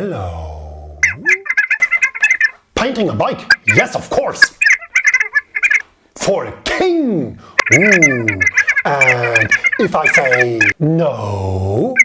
Hello. Painting a bike? Yes, of course. For a king. Ooh. And if I say no,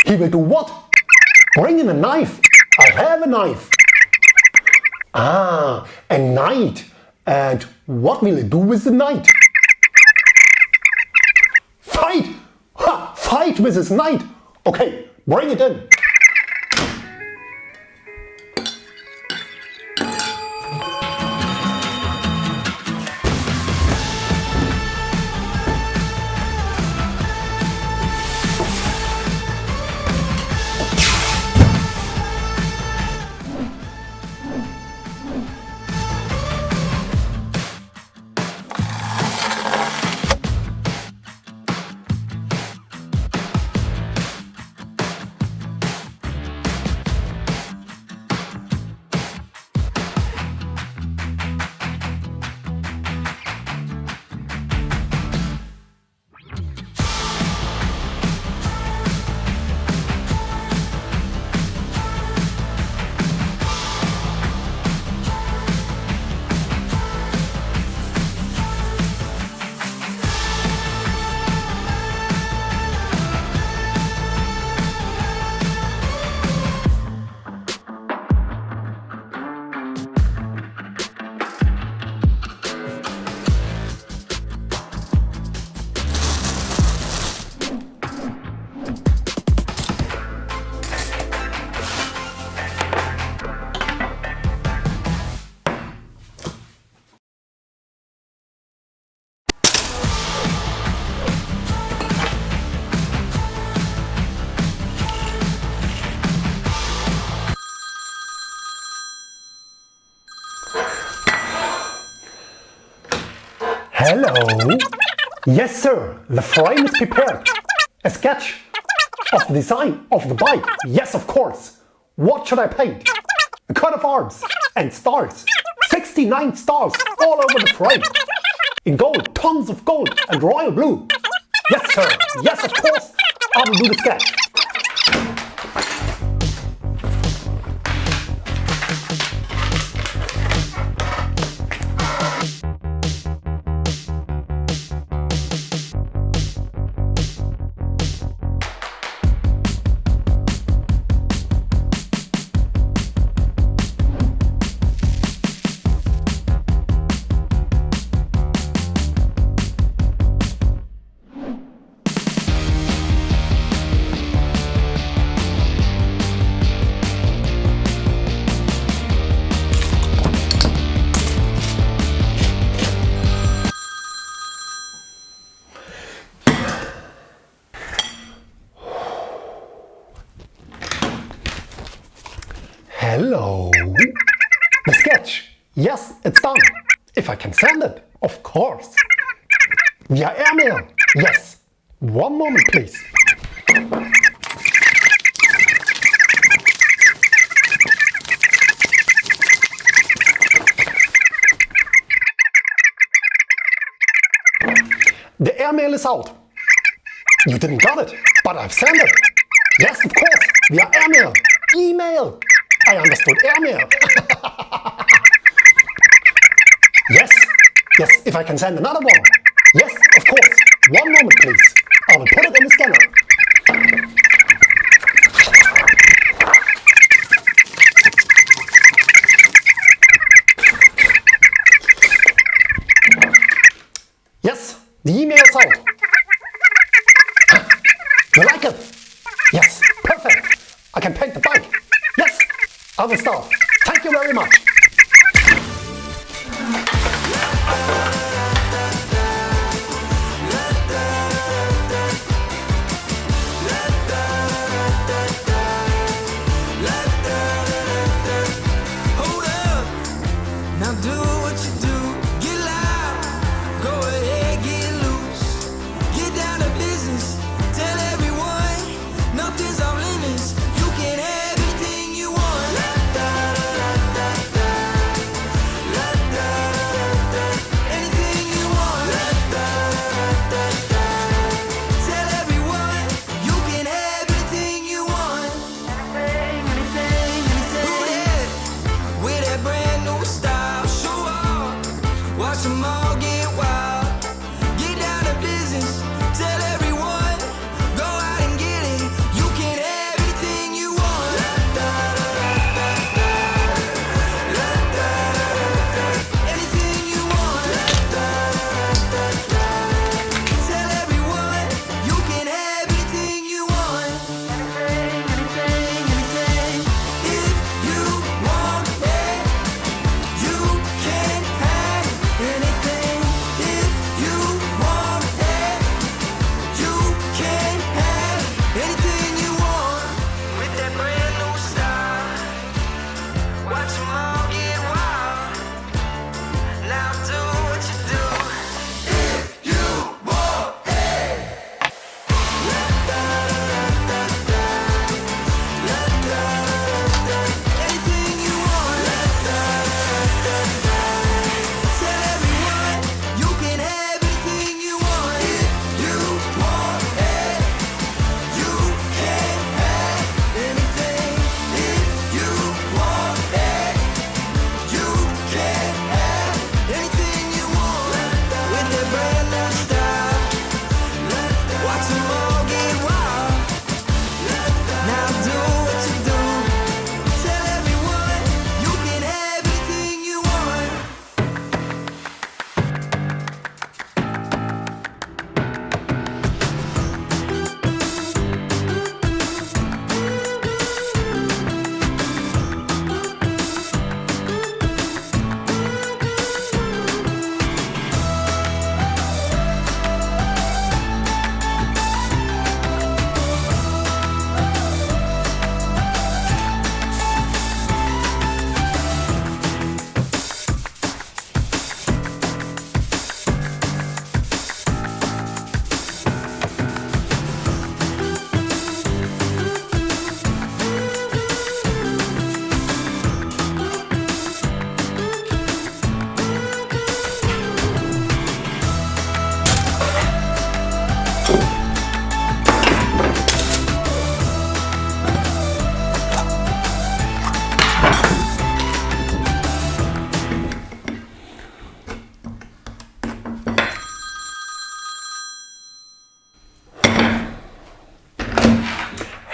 he will do what? Bring in a knife. I have a knife. Ah, a knight. And what will he do with the knight? Fight! Ha! Fight with his knight. Okay, bring it in. Hello. Yes, sir. The frame is prepared. A sketch of the design of the bike. Yes, of course. What should I paint? A coat of arms and stars. 69 stars all over the frame. In gold, tons of gold and royal blue. Yes, sir. Yes, of course. I will do the sketch. Hello. The sketch. Yes, it's done. If I can send it, of course. Via airmail. Yes. One moment, please. The airmail is out. You didn't got it, but I've sent it. Yes, of course. Via airmail. Email. I understood airmail. Yes, yes, if I can send another one. Yes, of course. One moment, please. I will put it in the scanner. Yes, the email is out. You like it? Yes, perfect. I can paint the bike. Yes, I will start. Thank you very much. Nothing's off limits. You can have everything you want.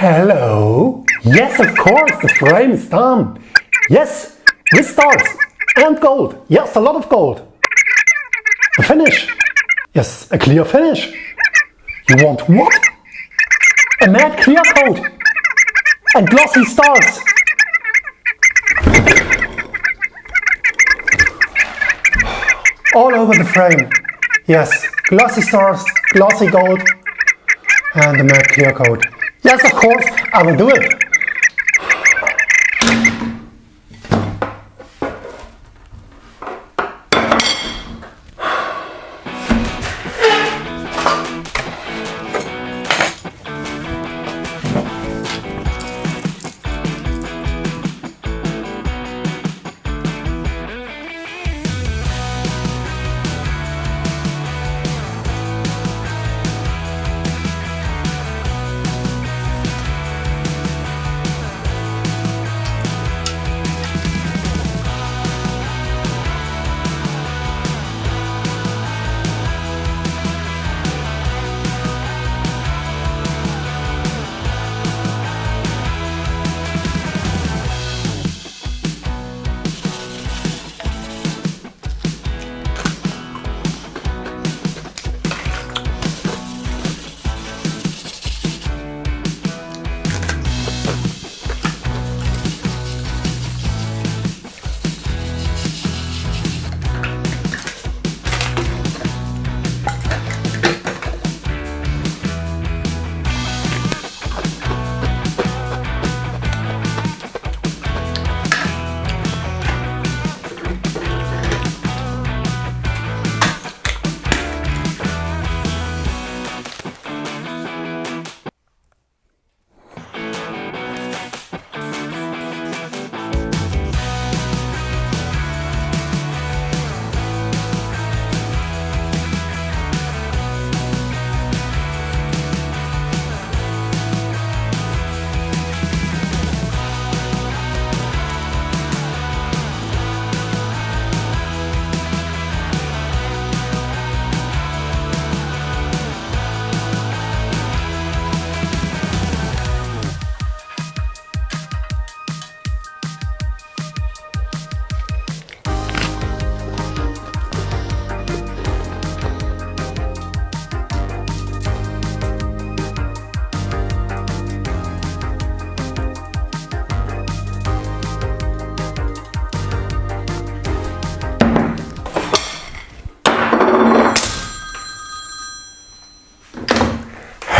Hello? Yes, of course, the frame is done. Yes, with stars and gold. Yes, a lot of gold. The finish. Yes, a clear finish. You want what? A matte clear coat. And glossy stars. All over the frame. Yes, glossy stars, glossy gold, and a matte clear coat. Yes, of course, I will do it.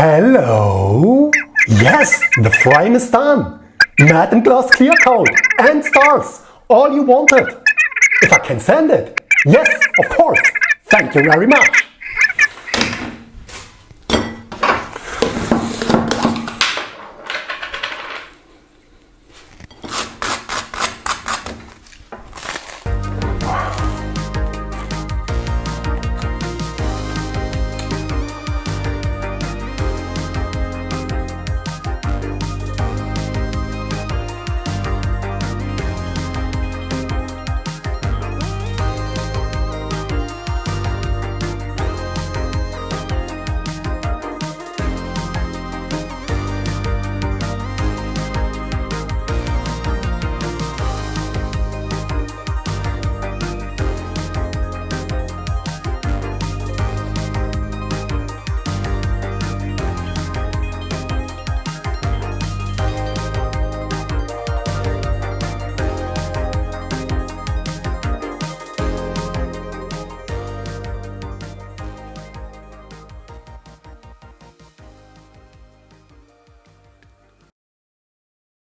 Hello? Yes, the frame is done. Matte and gloss clear coat and stars. All you wanted. If I can send it? Yes, of course. Thank you very much.